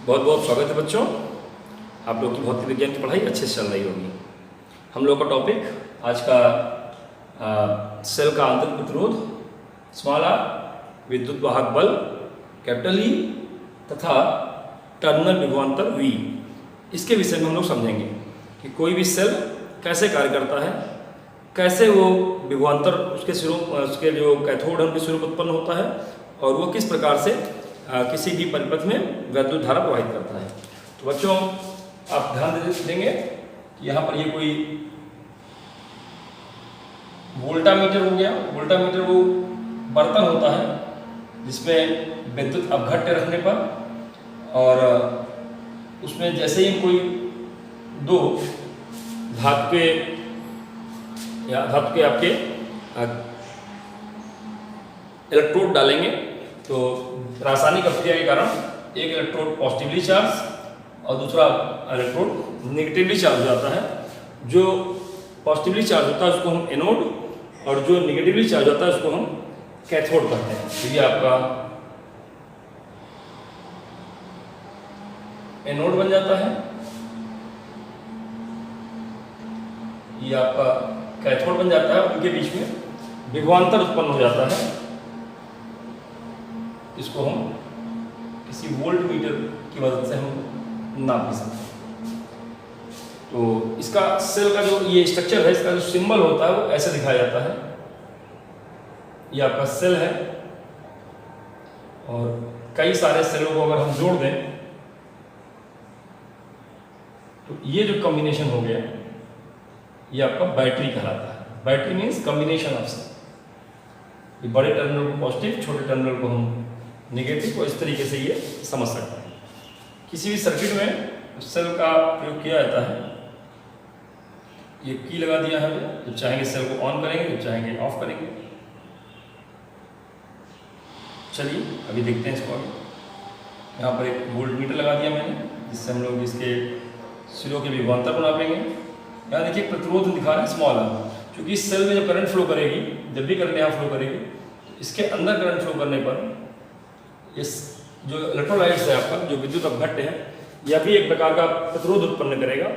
बहुत बहुत स्वागत है बच्चों। आप लोग की भौतिक विज्ञान की पढ़ाई अच्छे से चल रही होगी। हम लोग का टॉपिक आज का सेल का आंतरिक प्रतिरोध स्मॉल आर, विद्युत वाहक बल कैपिटल ई तथा टर्मिनल विभवांतर वी, इसके विषय में हम लोग समझेंगे कि कोई भी सेल कैसे कार्य करता है, कैसे वो विभवांतर उसके जो कैथोड है उनके स्वरूप उत्पन्न होता है और वो किस प्रकार से किसी भी परिपथ में वैद्युत धारा प्रवाहित करता है। तो बच्चों आप ध्यान देंगे कि यहाँ पर ये कोई वोल्टामीटर हो गया। वोल्टामीटर वो बर्तन होता है जिसमें विद्युत अपघट्य रखने पर और उसमें जैसे ही कोई दो धातु के आपके इलेक्ट्रोड डालेंगे तो रासायनिक अभिक्रिया के कारण एक इलेक्ट्रोड पॉजिटिवली चार्ज और दूसरा इलेक्ट्रोड नेगेटिवली चार्ज हो जाता है। जो पॉजिटिवली चार्ज होता है उसको हम एनोड और जो नेगेटिवली चार्ज होता है उसको हम कैथोड कहते हैं। तो ये आपका एनोड बन जाता है, ये आपका कैथोड बन जाता है और उनके बीच में विभवांतर उत्पन्न हो जाता है। इसको हम किसी वोल्ट मीटर की मदद से हम नाप सकते हैं। तो इसका सेल का जो ये स्ट्रक्चर है, इसका जो सिंबल होता है वो ऐसे दिखाया जाता है। ये आपका सेल है और कई सारे सेलों को अगर हम जोड़ दें तो ये जो कॉम्बिनेशन हो गया ये आपका बैटरी कहलाता है। Battery means combination of cell. बड़े टर्मिनल को पॉजिटिव, छोटे टर्मिनल को हम नेगेटिव को इस तरीके से ये समझ सकते हैं। किसी भी सर्किट में सेल का प्रयोग किया जाता है। ये की लगा दिया है, जब चाहेंगे सेल को ऑन करेंगे, जब चाहेंगे ऑफ करेंगे। चलिए अभी देखते हैं इसको। आगे यहाँ पर एक वोल्ट मीटर लगा दिया मैंने, जिससे हम लोग इसके सिरों के विभवांतर को नापेंगे। यहाँ देखिए प्रतिरोध दिखा रहे हैं स्मॉल आर, क्योंकि इस सेल में जब करंट फ्लो करेगी, जब भी करंट यहाँ फ्लो करेगी तो इसके अंदर करंट फ्लो करने पर इस जो इलेक्ट्रोलाइट्स है आपका, जो विद्युत अपघट्य है, यह भी एक प्रकार का प्रतिरोध उत्पन्न करेगा।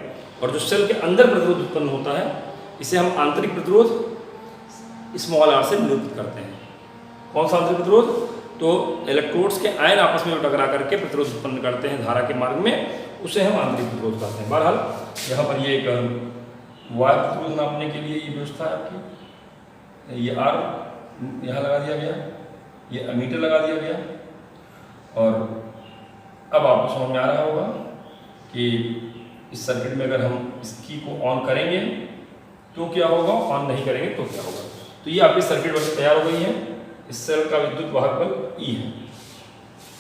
और जो सेल के अंदर प्रतिरोध उत्पन्न होता है इसे हम आंतरिक प्रतिरोध स्मॉल आर से निरूपित करते हैं। कौन सा आंतरिक प्रतिरोध? तो इलेक्ट्रोड्स के आयन आपस में टकरा करके प्रतिरोध उत्पन्न करते हैं धारा के मार्ग में, उसे हम आंतरिक प्रतिरोध कहते हैं। बहरहाल यहाँ पर ये एक वायु प्रतिरोध नापने के लिए ये व्यवस्था है आपकी। ये आर यहाँ लगा दिया गया, ये अमीटर लगा दिया गया। और अब आपको समझ में आ रहा होगा कि इस सर्किट में अगर हम इस की को ऑन करेंगे तो क्या होगा, ऑन नहीं करेंगे तो क्या होगा। तो ये आपकी सर्किट बन तैयार हो गई है। इस सेल का विद्युत वाहक बल ई है।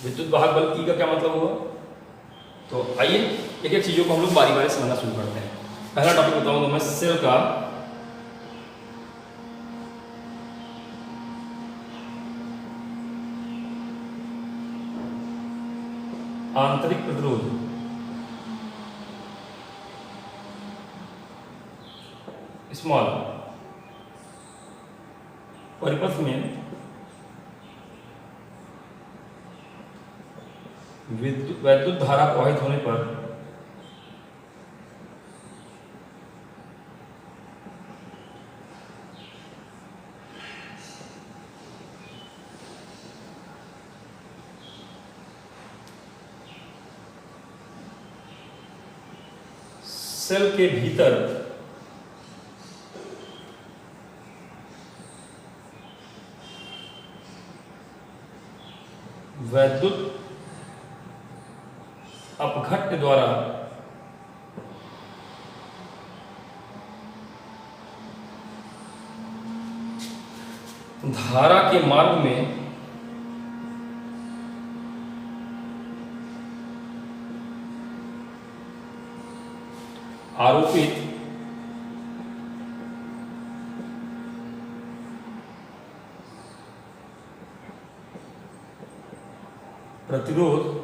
विद्युत वाहक बल ई का क्या मतलब हुआ? तो आइए एक एक चीज़ों को हम लोग बारी बारी समझना शुरू करते हैं। पहला टॉपिक बताऊंगा मैं सेल का आंतरिक प्रतिरोध। स्मॉल परिपथ में वैद्युत धारा प्रवाहित होने पर सेल के भीतर वैद्युत अपघट्य द्वारा धारा के मार्ग में आरोपित प्रतिरोध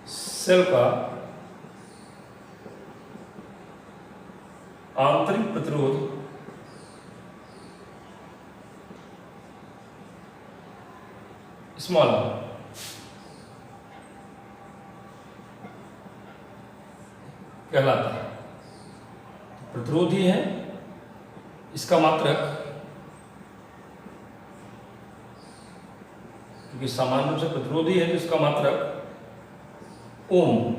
सेल का आंतरिक प्रतिरोध स्मॉल आर कहलाता है। प्रतिरोधी है, इसका मात्रक, क्योंकि सामान्य रूप से प्रतिरोधी है तो इसका मात्रक ओम।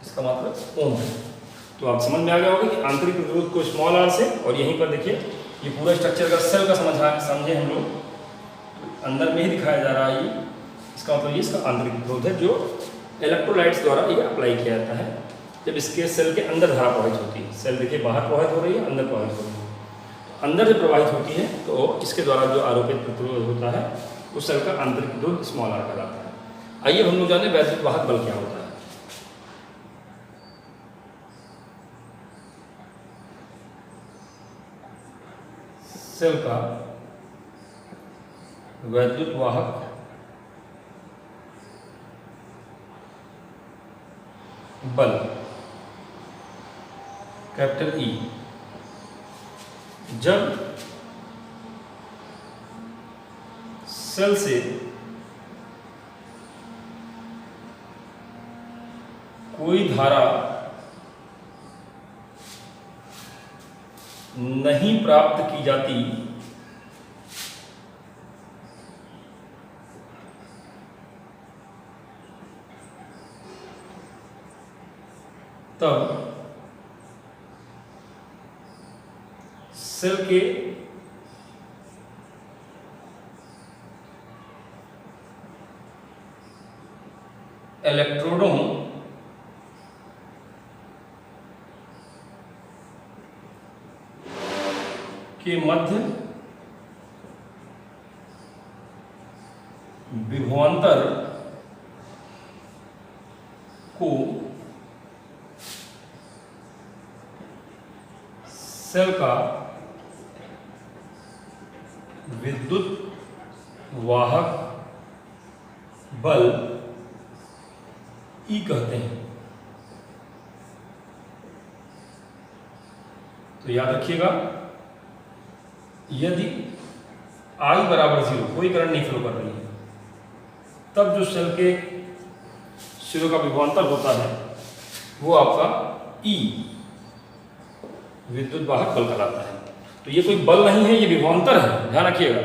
इसका मात्रक ओम है। तो आप समझ में आ गया होगा कि आंतरिक प्रतिरोध को स्मॉल आर से, और यहीं पर देखिए ये पूरा स्ट्रक्चर का सेल का समझे हम लोग, अंदर में ही दिखाया जा रहा है ये। इसका मतलब ये इसका आंतरिक प्रतिरोध है जो इलेक्ट्रोलाइट्स द्वारा ये अप्लाई किया जाता है जब इसके सेल के अंदर धारा प्रवाहित होती है। सेल देखिए बाहर प्रवाहित हो रही है, अंदर प्रवाहित हो रही है। अंदर जब प्रवाहित होती है तो इसके द्वारा जो आरोपित प्रतिरोध होता है उस सेल का आंतरिक प्रतिरोध स्मॉल आर कहलाता है। आइए हम लोग जाने वैद्युत वाहक बल क्या होता है। सेल का वैद्युत वाहक बल कैपिटल ई, जब सेल से कोई धारा नहीं प्राप्त की जाती तब सेल के इलेक्ट्रोडों के मध्य विभवांतर को सेल का विद्युत वाहक बल ई कहते हैं। तो याद रखिएगा, यदि I बराबर 0, कोई करंट नहीं फ्लो कर रही है, तब जो सेल के सिरों का विभवांतर होता है वो आपका E विद्युत वाहक बल कहलाता है। तो ये कोई बल नहीं है, ये विभवांतर है, ध्यान रखिएगा।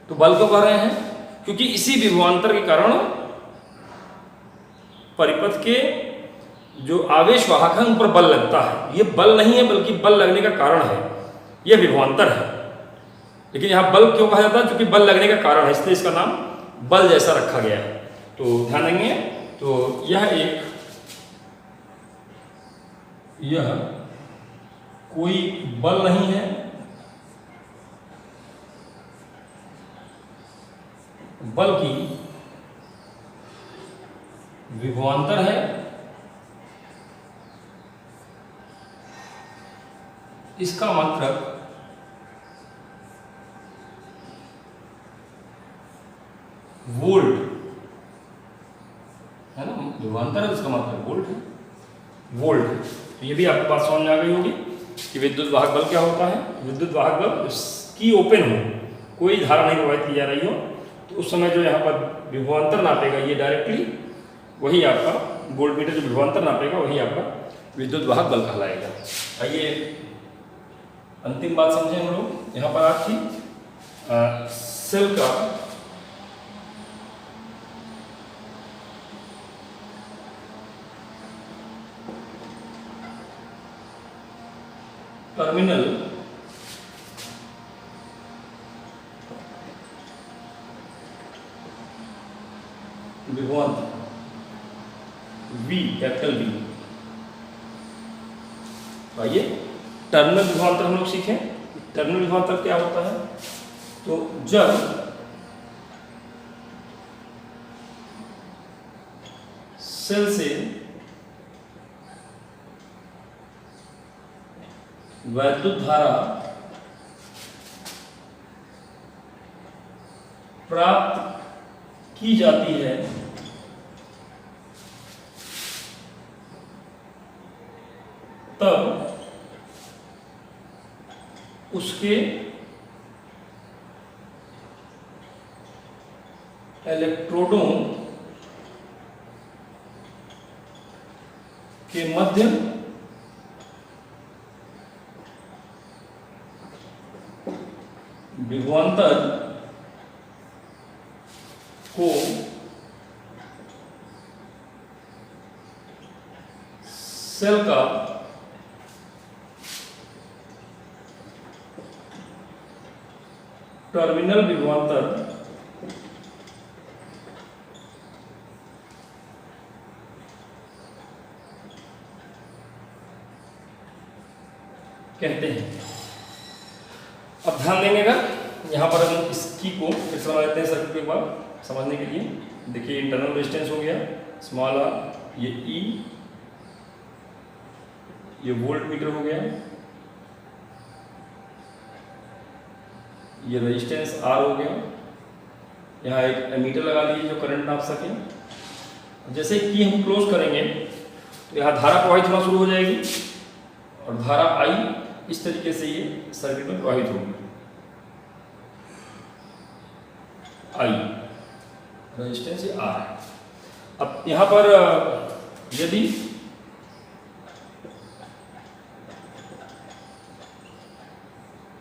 तो बल क्यों कह रहे हैं? क्योंकि इसी विभवांतर के कारण परिपथ के जो आवेश वाहक है उन पर बल लगता है। ये बल नहीं है बल्कि बल लगने का कारण है, यह विभवांतर है। लेकिन यहाँ बल क्यों कहा जाता है? क्योंकि बल लगने का कारण है, इसलिए इसका नाम बल जैसा रखा गया है। तो ध्यान देंगे, तो यह कोई बल नहीं है, बल्कि विभवांतर है। इसका मात्रक वोल्ट है ना, विभवांतर है, इसका मात्रक वोल्ट है, वोल्ट है। तो ये भी आपको बात समझ में आ गई होगी कि विद्युत वाहक बल क्या होता है। विद्युत वाहक बल की ओपन हो, कोई धारा नहीं प्रवाहित की जा रही हो, तो उस समय जो यहाँ पर विभवांतर नापेगा ये डायरेक्टली वही आपका वोल्टमीटर, जो विभवांतर नापेगा वही आपका विद्युत वाहक बल कहलाएगा। आइए अंतिम बात समझें हम लोग यहाँ पर आपकी सेल का टर्मिनल विभवांतर V, कैपिटल V। तो आइए टर्मिनल विभवांतर हम लोग सीखें। टर्मिनल विभवांतर क्या होता है? तो जब सेल से वैद्युत धारा प्राप्त की जाती है तब उसके इलेक्ट्रोडों के मध्य विभवांतर को सेल का टर्मिनल विभवांतर कहते हैं। अब ध्यान देंगे अगर यहाँ पर हम इसकी को फिर से बना लेते हैं सर्किट के बाद समझने के लिए। देखिए इंटरनल रेजिस्टेंस हो गया स्मॉल आर, ये ई, ये वोल्ट मीटर हो गया, ये रेजिस्टेंस आर हो गया, यहाँ एक एमीटर लगा दीजिए जो करंट नाप सके। जैसे कि हम क्लोज करेंगे तो यहाँ धारा प्रवाहित होना शुरू हो जाएगी और धारा आई इस तरीके से ये सर्किट में प्रवाहित होगी। आई रेजिस्टेंस ये आर है। अब यहाँ पर यदि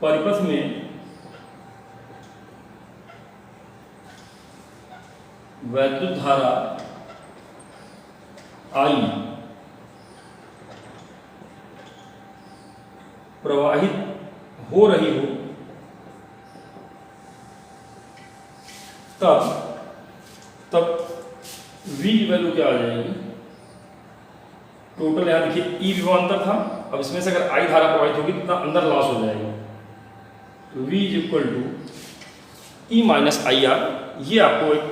परिपथ में वैद्युत धारा आई प्रवाहित हो रही हो तब V की वैल्यू क्या आ जाएगी? टोटल यहाँ देखिए E विभवांतर था, अब इसमें से अगर I धारा प्रवाहित होगी तो अंदर लॉस हो जाएगा। तो V is equal to E minus I R. ये आपको एक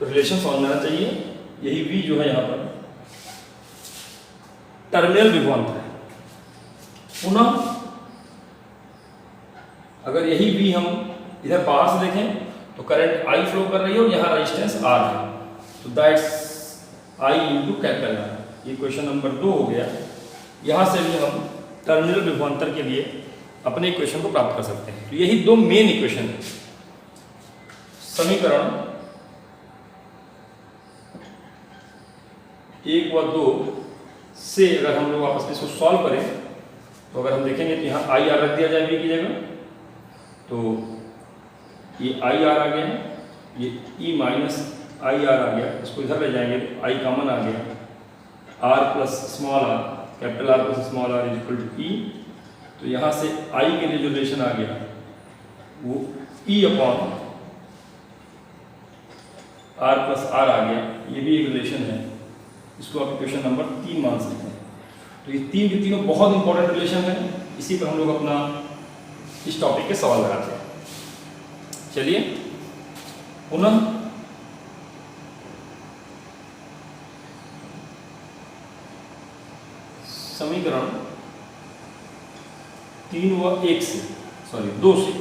रिलेशन समझ में आना चाहिए। यही V जो है यहाँ पर टर्मिनल विभवांतर है। पुनः अगर यही V हम इधर बाहर से देखें तो करंट I फ्लो कर रही है और यहाँ रेजिस्टेंस R है, तो that's I into capital R। ये क्वेश्चन नंबर 2 हो गया। यहाँ से भी हम टर्मिनल विभवांतर के लिए अपने इक्वेशन को प्राप्त कर सकते हैं। तो यही दो मेन इक्वेशन है। समीकरण 1 व 2 से अगर हम लोग आपस में इसको सॉल्व करें तो अगर हम देखेंगे तो यहाँ आई आर रख दिया जाए V की जगह, तो ये आई आर आ गया है, ये E माइनस आई आर आ गया, इसको इधर ले जाएंगे तो आई कॉमन आ गया, R plus small r, capital R plus small r is equal to E। तो यहाँ से I के लिए जो रिलेशन आ गया वो E upon R plus R आ गया। ये भी एक रिलेशन है, इसको आप क्वेश्चन नंबर 3 मान सकते हैं। तो ये तीन के तीनों बहुत इंपॉर्टेंट रिलेशन है। इसी पर हम लोग अपना इस टॉपिक के सवाल लगाते हैं। चलिए पुनः समीकरण 3 व 1 से, सॉरी 2 से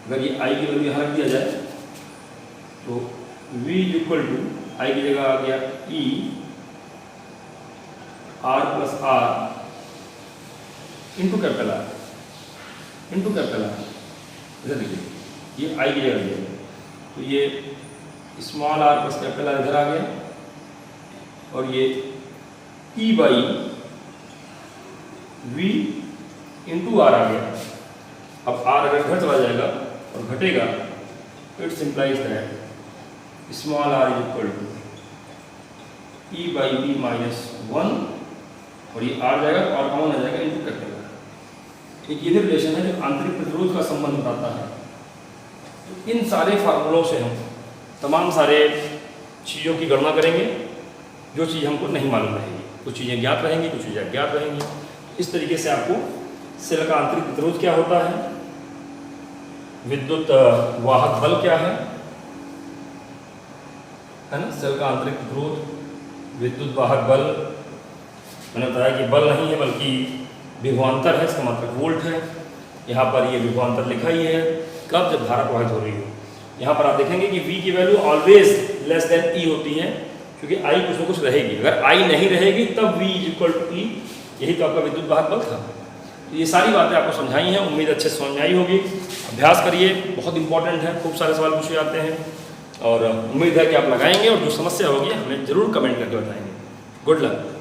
अगर ये I की वैल्यू यहाँ रख दिया जाए तो V is equal to I की जगह आ गया E R plus R into capital R, into capital R। इधर देखिए ये I की जगह दिया गया, तो ये small r plus capital R इधर आ गया और ये E by V into R आ गया। अब R अगर इधर चला जाएगा और घटेगा तो it's implies that small r is equal to E by V minus 1 और ये R जाएगा तो R कॉमन आ जाएगा इंटू कैपिटल R। एक ये भी रिलेशन है जो आंतरिक प्रतिरोध का संबंध बताता है। तो इन सारे फार्मूलों से हम तमाम सारे चीज़ों की गणना करेंगे जो चीज़ हमको नहीं मालूम रहेगी। कुछ चीज़ें ज्ञात रहेंगी, कुछ चीज़ें अज्ञात रहेंगी। इस तरीके से आपको सेल का आंतरिक प्रतिरोध क्या होता है, विद्युत वाहक बल क्या है ना। सेल का आंतरिक प्रतिरोध, विद्युत वाहक बल, मैंने बताया कि बल नहीं है बल्कि विभवांतर है, इसका मतलब वोल्ट है। यहाँ पर ये विभवांतर लिखा ही है, कब, जब धारा प्रवाहित हो रही हो। यहाँ पर आप देखेंगे कि V की value always less than E होती है, क्योंकि I कुछ न कुछ रहेगी। अगर I नहीं रहेगी तब V is equal to E। यही तो आपका विद्युत वाहक बल था। तो ये सारी बातें आपको समझाई हैं, उम्मीद अच्छे से समझ में आई होगी। अभ्यास करिए, बहुत इंपॉर्टेंट है, खूब सारे सवाल पूछे जाते हैं। और उम्मीद है कि आप लगाएंगे और जो समस्या होगी हमें ज़रूर कमेंट करके बताएंगे। Good luck.